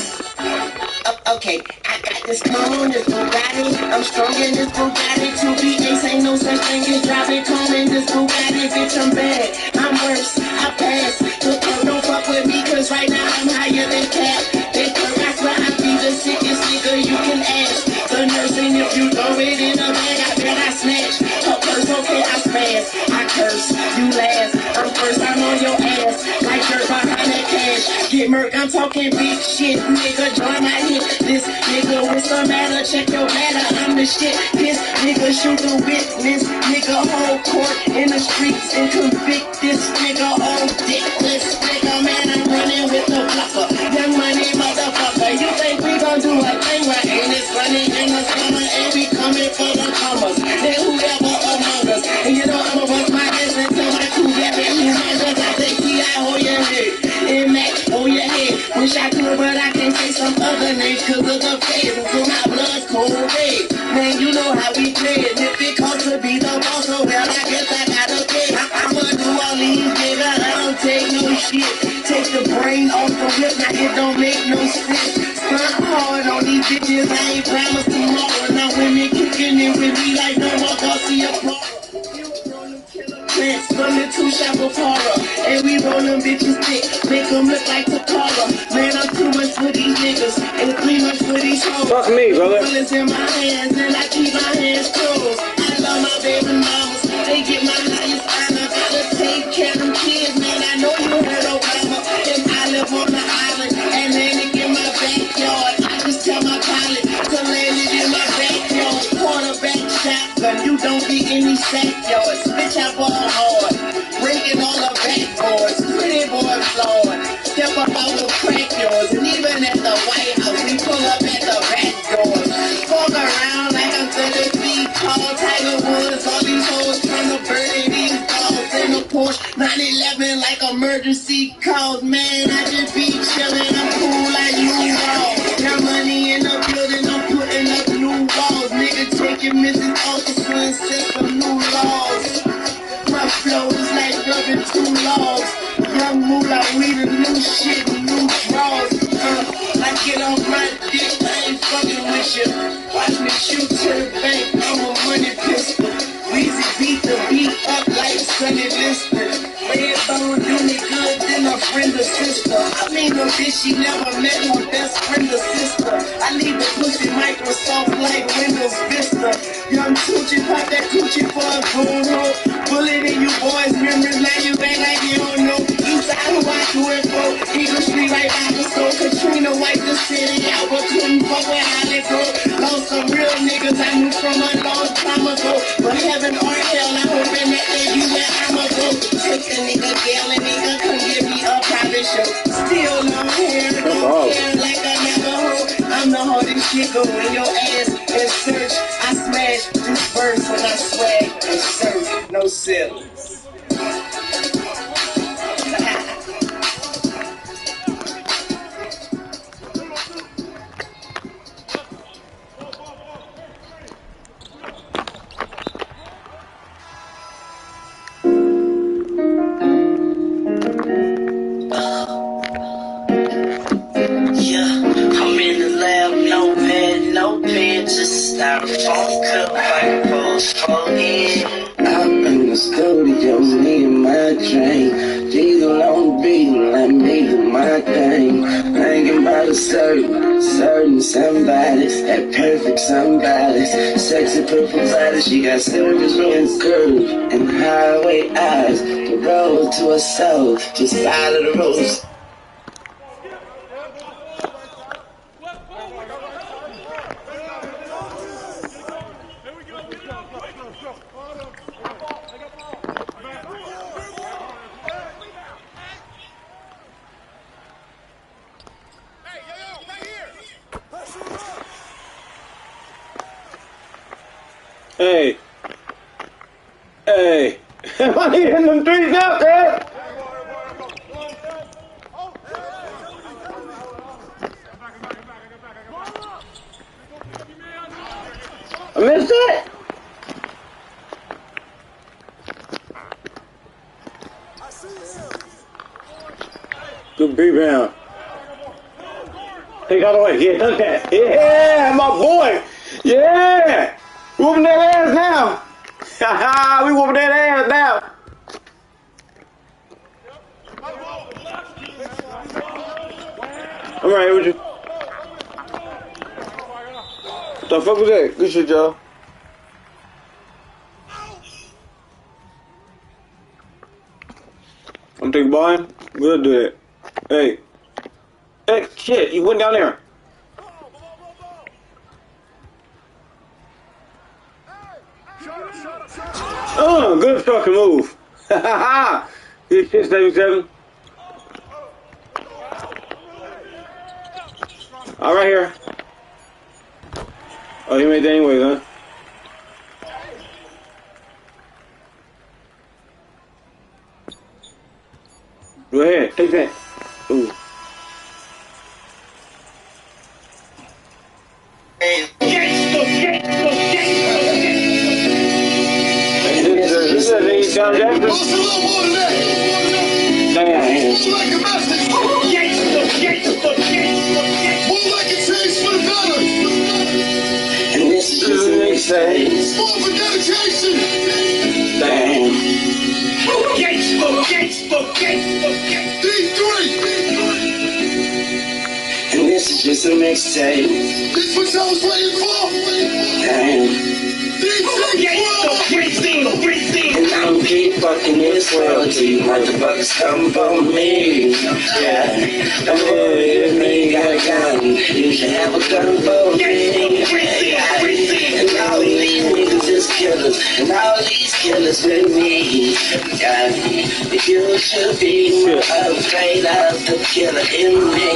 Okay, I got this cone, this Bugatti. I'm strong in this Bugatti. 2 V8s ain't no such thing as driving cone in this Bugatti. Bitch, I'm bad. I'm worse. I pass. Look, don't fuck with me, cause right now I'm higher than Cap. They could I swear I be the sickest nigga you can ask. The nursing, if you throw it in a bag, I bet I snatch. Her purse, okay, I spaz. I curse. You last. I'm first, I'm on your ass. Like dirt behind that cash. Get murk, I'm talking big shit. Nigga, join my hit. This nigga, what's the matter? Check your matter. I'm the shit. This nigga, shoot the witness. Nigga, hold court in the streets and convict this nigga. Oh, dick, this nigga, man, I'm running with the blocker. Young money, motherfucker. You think we gon' do a thing right? Ain't it funny in the summer? And we coming for the comers. Then whoever among us. And you know I'ma bust my ass until my crew get it. You might just have to key out on your head. And Mac on your head. Wish I could, but I can't say some other names cause of the phase. Until my blood's cold red. Man, you know how we play it. If it costs to be the boss, oh well, I guess I gotta pay. I'ma do all these nigga. I don't take no shit. Take the brain off the whip, now it don't make no sense. Stunt hard on these bitches, I ain't promised tomorrow. Now women kicking it with me like no more Garcia Parra. Plants from the 2 shop of horror. And we roll them bitches thick, make them look like Takara. Man, I'm too much for these niggas, and 3 months for these hoes. Fuck me, brother. Bullets in my hands, and I keep my hands closed. I love my baby mamas, they get my highest honor. Gotta take care of them kids, man, I know you heard Obama. If I live on the island, and land it in my backyard, I just tell my pilot to land it in my backyard. Quarterback shotgun, you don't be in these sack yards. Bitch, I ball hard, breaking all the backboards. Pretty boy flawed, step up out the crack yours. And even at the White House, we pull up at the back doors. Fuck around like I'm 30 feet tall. Tiger Woods, all these hoes trying to burn these dogs in the Porsche 911 like emergency calls. Man, I just be chillin', I'm cool like you all. Got money in the building, I'm putting up new walls. Nigga taking Mrs. Officer and set some new laws. My flow is like rubbing 2 laws. Young moolah, we the new shit, new draws. I get off my dick, I ain't fucking with you. Watch me shoot to the bank, I'm a money pistol. Weezy beat the beat up like Sonny Liston. Red bone do me good, then a friend or sister. I mean a bitch she never met, her best friend or sister. I leave the pussy Microsoft like Windows Vista. Young Tucci, pop that coochie for a goon hole. Bullet in you boys, memories like you bang like why do it for? Eagle Street right by the store. Katrina wiped the city out, but couldn't fuck with how they go. Lost some real niggas I knew from a long time ago. But heaven or hell, I'm hoping that they be where I'ma go. Take a nigga down, a nigga come give me a private show. Still long hair, don't care like I never hope. I'm the hardest shit go in your ass and search. I smash, disperse, and I swag and surf. No sip. I'm in the lab, no pen, no pen, just styrofoam cup, microphones for in. I'm in the studio, me and my drink. Diesel on the beat, let me do my thing. Thinking about a certain somebody, that perfect somebody. Sexy purple body, she got service and curve and highway eyes. The road to her soul, just follow the roads. Hey. Hey. Am I hitting them threes now, man? I missed it. Good rebound. Take all the way. Yeah, dunk that. Yeah, my boy. Yeah. Whooping that ass now. Haha, we whooping that ass now. I'm right here with you. What the fuck was that? Good shit, y'all. I'm taking ball in. We'll do that. Hey. Hey, shit, you went down there. Oh, good fucking move. Ha ha ha. Good shit, 77. All right here. Oh, you made that anyway, huh? Go ahead, take that. Ooh. This is John Jackson. And this is just a mixtape. More for dedication. Damn. And this is just a mixtape. This what I was waiting for. Damn. And I don't keep fucking this world till you motherfuckers come for me. Yeah. If me got a gun, you should have a gun for me. And all these niggas is killers, and all these killers with me. Yeah. You should be afraid of the killer in me.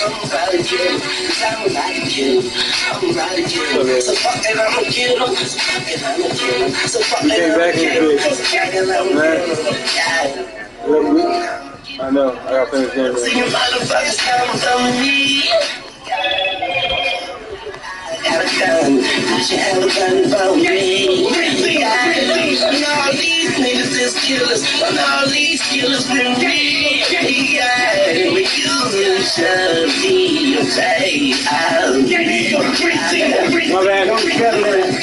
I'm about to kill you, cause I'm about to kill you. I'm about to kill you, so fuck it, I'ma kill him. So fuck it, I'ma kill him. So fuck it, I'ma kill him. So fuck it, I'ma kill him. I know, I gotta finish game. See you motherfuckers come from me. Got a gun, you should have a gun for me. And all these niggas is killers, and all these killers with me. You should be afraid of me. My bad, don't be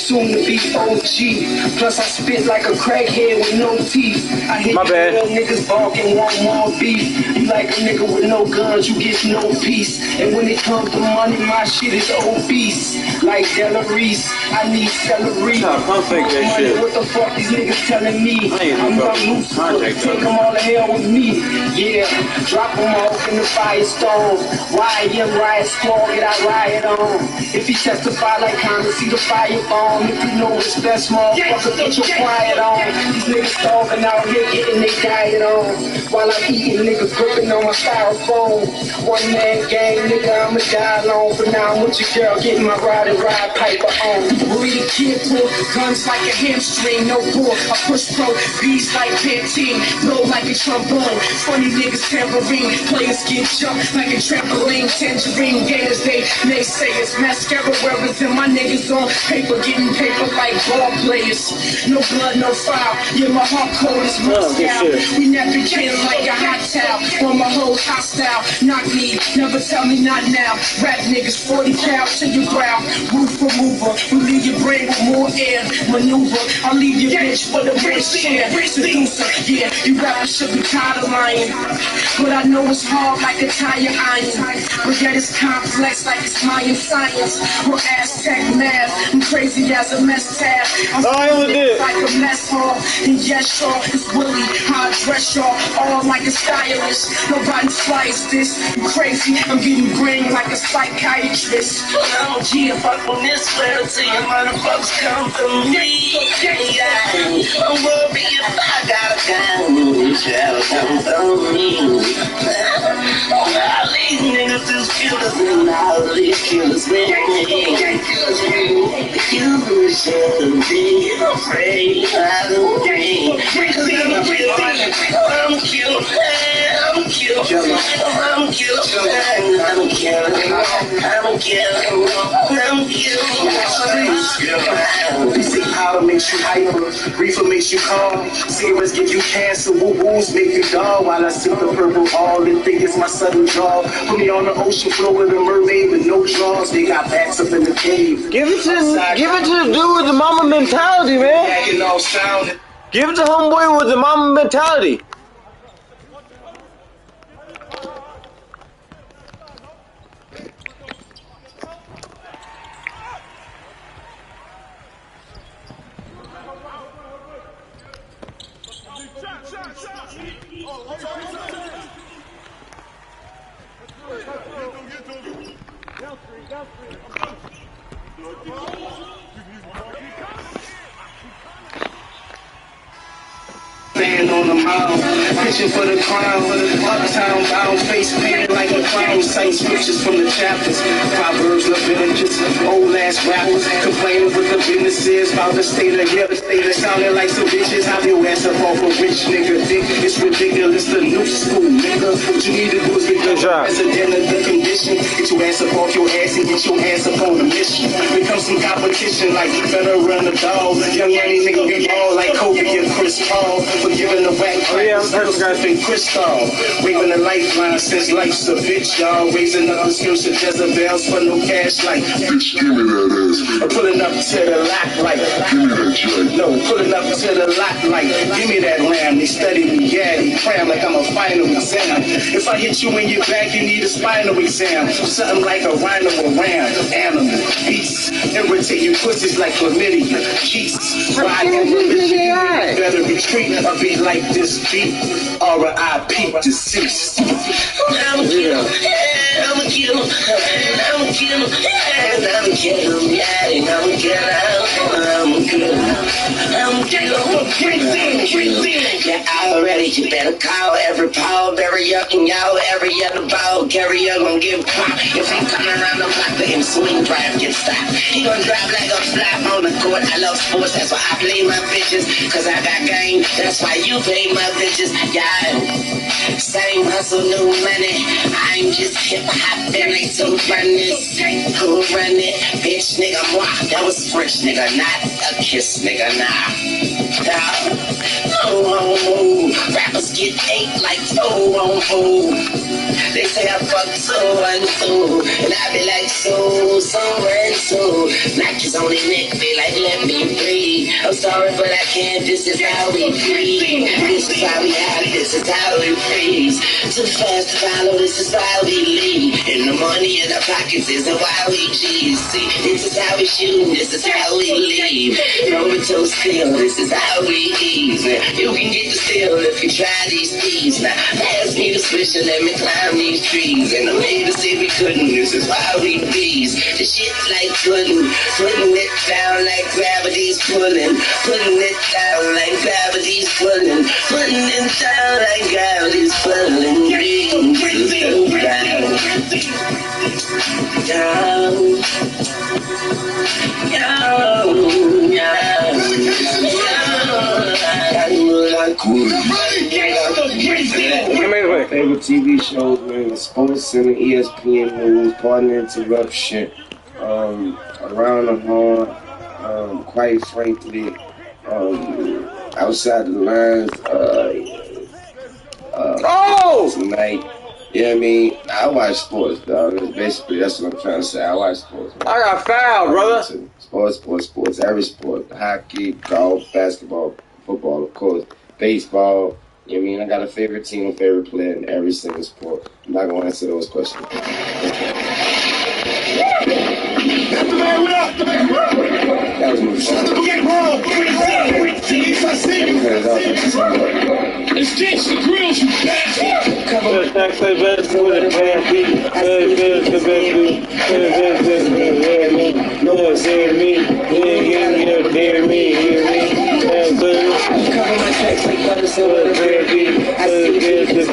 soon to be OG. Plus I spit like a crackhead with no teeth. I hit real niggas barking, want more beef. You like a nigga with no guns, you get no peace. And when it comes to money, my shit is obese. Like Della Reese, I need celery. What the fuck these niggas telling me? I'm not loose, take them all to hell with me. Yeah, drop them off in the firestone. YM riot squad, get I riot on. If he testify like Congress, see the fire bomb. If you know it's best, motherfucker, get your quiet on. These niggas starving out here, getting their diet on. While I'm eating, niggas gripping on my styrofoam. One man gang, nigga, I'ma die alone. For now, I'm with your girl, getting my ride piper on. Read a kid pull, guns like a hamstring, no bull. I push pro, beats like Pantene, blow like a trombone. Funny niggas tambourine, players get jumped like a trampoline. Tangerine gators, they naysayers. Mascara wearers and my niggas on paper, getting paper like ball players. No blood, no foul, yeah, my heart cold as Moscow. We never get like a hot towel, on my hoes hostile. Knock me, never tell me not now. Rap niggas 40 cal to your brow. Roof remover, we leave your brain with more air. Maneuver, I'll leave your bitch with a rich chair. Seducer, yeah, you rappers should be tired of lying. But I know it's hard like a tire iron. But yet it's complex like it's Mayan science. Or Aztec math, I'm crazy as a mess tab. I'm like a mess hall. And yes, sure, it's Willie, how I dress y'all, all like a stylist. Nobody sliced this, you crazy, I'm getting brain like a psychiatrist. Yeah, fuck on this letter till your motherfuckers come for me. I'm worried if I got a gun, you shall come for me. All these niggas is killers and all these killers with me. You should be afraid I don't think. I'm killed, I'm killed, I'm killed, I'm killed, I'm killed. They say powder makes you hyper, reefer makes you calm, cigarettes give you cancer, woo-woos make you dull. While I sip the purple all and think it's my sudden draw. Put me on the ocean floor with a mermaid with no jaws. They got bats up in the cave. Give it to the dude with the mama mentality, man. Give it to homeboy with the mama mentality. Stand on the mile, pitching for the crown, uptown bound, face painted like a clown, cite scriptures from the chapters, Proverbs, Leviticus, old ass rappers, complaining what the business is about the state of here, sounding like some bitches, how you ass up off a rich nigga dick, it's ridiculous, the new school nigga, what you need to do is get your president of the condition, get your ass up off your ass and get your ass up on the mission, become some competition like better run the dog, young money nigga be ball like Kobe and Chris Paul, giving the whack practice, been crystal. Waving the lifeline since life's a bitch, y'all. Raising up the skills to Jezebels for no cash like. Bitch, give me that ass. Pulling up to the lock like. Give me that joint. No, pulling up to the lock like. Give me that lamb. They study me, yeah, they cram like I'm a final exam. If I hit you in your back, you need a spinal exam. Something like a rhino or ram. Animal, beast. Irritate you pussies like chlamydia. Jesus. Better retreat or be like this beat. R.I.P. deceased. I'm a killer, I'm a killer, I'm a killer, I'm a killer, yeah, I'm a killer, I'm a killer, I'm a killer. Yeah, already, you better call every Paul, every yuck and y'all, every other ball, carry up, gon' get pop. If he coming around the block, let him swing, drive, get stopped. He gon' drive like a flap on the court. I love sports, that's why I play my bitches, cause I got game, that's why you pay my bitches, yeah. Same hustle, new money. I'm just hip hop, there ain't some runners. Who run it? Bitch, nigga, moi. That was fresh, nigga, not a kiss, nigga, nah. Oh, rappers get ate like oh. They say I fuck so and so, and I be like so and so. Nike's on his neck, feel like let me breathe. I'm sorry, but I can't. This is how we breathe. This is how we have. This is how we freeze. Too fast to follow. This is how we leave. And the money in our pockets isn't why we cheese. See, this is how we shoot. This is how we leave. Rolling toes still. This is how we ease. You can get the steal if you try these thieves. Now pass me the switch and let me climb these trees. And the neighbors say we couldn't. This is why we bees. The shit like putting it down like gravity's pulling. Putting it down like gravity's pulling. Putting it down like gravity's pulling. Favorite TV shows, man, Sports Center, ESPN News, Partner Interruption, Around the Horn, quite frankly, Outside the Lines, Tonight. You know what I mean? I watch sports, dog. Basically, that's what I'm trying to say. I watch sports, man. I got fouled, brother. Sports. Every sport. Hockey, golf, basketball, football, of course. Baseball. You know what I mean? I got a favorite team, a favorite player in every single sport. I'm not going to answer those questions. That was my phone. It's Gangsta Grills, you bastard! No one's hearing me. Hear me. Cover my tracks like butter, so I see this is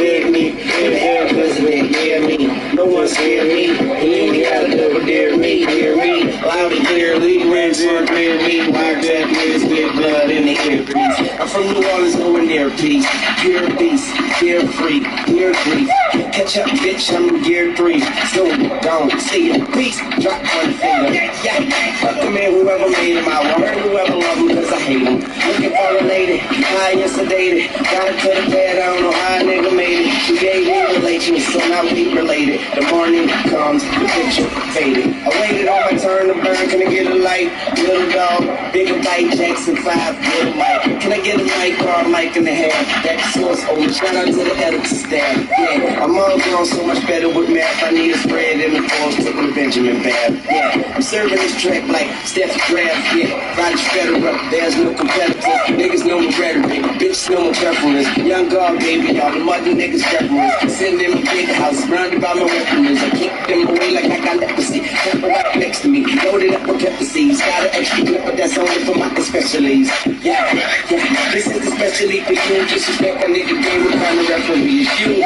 me. Hear me. No one's hearing me. You ain't gotta double dare me. Hear me. Loud and clearly. Red sword, clear me. Wire jack, big blood in the air breeze. I'm from New Orleans, nowhere near peace. Pure beast, fear free, pure grief. Catch up, bitch, I'm gear 3. So don't see a beast. Drop one finger. Yeah. Fuck a man, whoever made him. I word whoever love him, cause I hate him. Looking for a lady, high and sedated. Gotta cut a bed, I don't know how a nigga made it. She gave me relations, so now we related. The morning comes, the picture faded. I waited on my turn to burn, can I get a light? Little dog, bigger bite, Jackson 5, little Mike. Can I get a mic or a mic in the hair? That source over, shout out to the editor staff. Yeah, I'm all grown so much better with math. I need a spread in the force, took the Benjamin Bath. Yeah, I'm serving this track like Steph Draft. Yeah, Roger Federer, there's no competitor. Niggas know my rhetoric, bitches know my preference. Young God, baby, all the mother niggas preference. Sitting in my big house, surrounded by my weapons. I kick them away like I got leprosy. Pepper right next to me, loaded up with pepper seeds. Got an extra clip, but that's only for my specialties. Yeah, this is especially for you. Disrespect a nigga game with kind of referees. You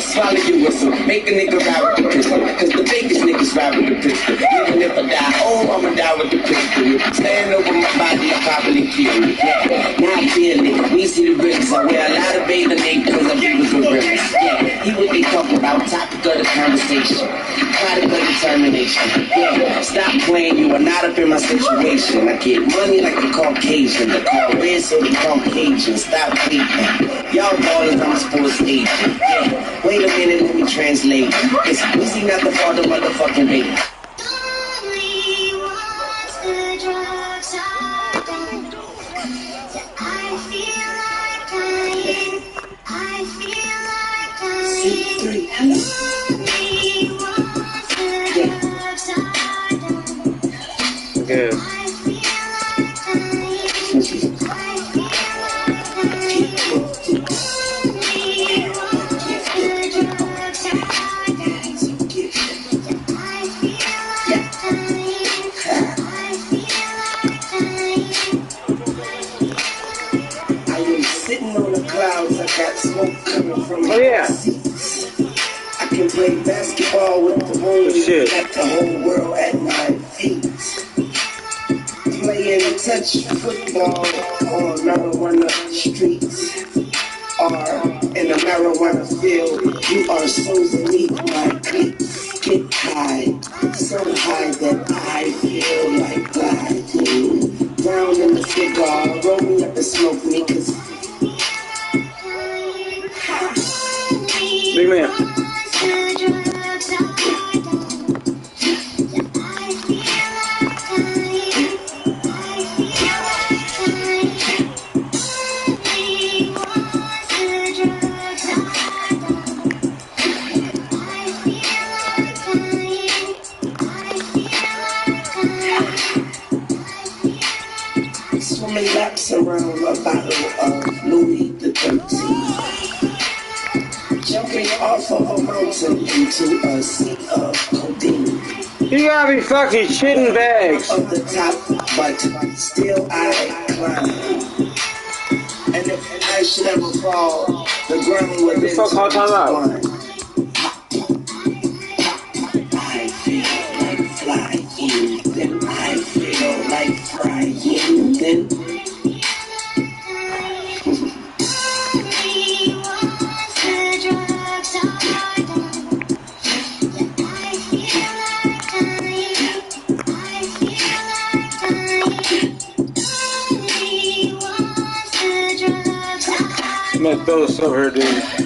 swallow your whistle, make a nigga ride with the pistol. Cause the biggest niggas ride with the pistol. Even if I die, I'ma die with the pistol. Stand over my body, I probably kill you. Yeah, now I feel it. We see the bricks. I wear a lot of bathing niggas cause I be with the bricks. Yeah, he what they talk about, topic of the conversation. Product of determination. Yeah, stop playing, you are not up in my situation. I get money like the Caucasian. The call red so the Caucasian. Stop hating. Y'all ballers, I'm a sports agent. Yeah, wait a minute, let me translate. It's Weezy not the father, motherfucking baby. I can play basketball with the homies, got the whole world at my feet. Playing touch football on marijuana streets or in a marijuana field. You are so unique, my cliques. Get high, so high that I feel like gliding. Down in the cigar, roll me up and smoke me, cause big man. performing laps around a bottle of Louis the 13th. Jumping off of a mountain into a sea of codeine. You gotta be fucking shitting bags. Of the top, but still I climb. And if I should ever fall, the ground would then turn to wine. I feel like flying, then I feel like frying, then. I'm gonna throw this over here, dude.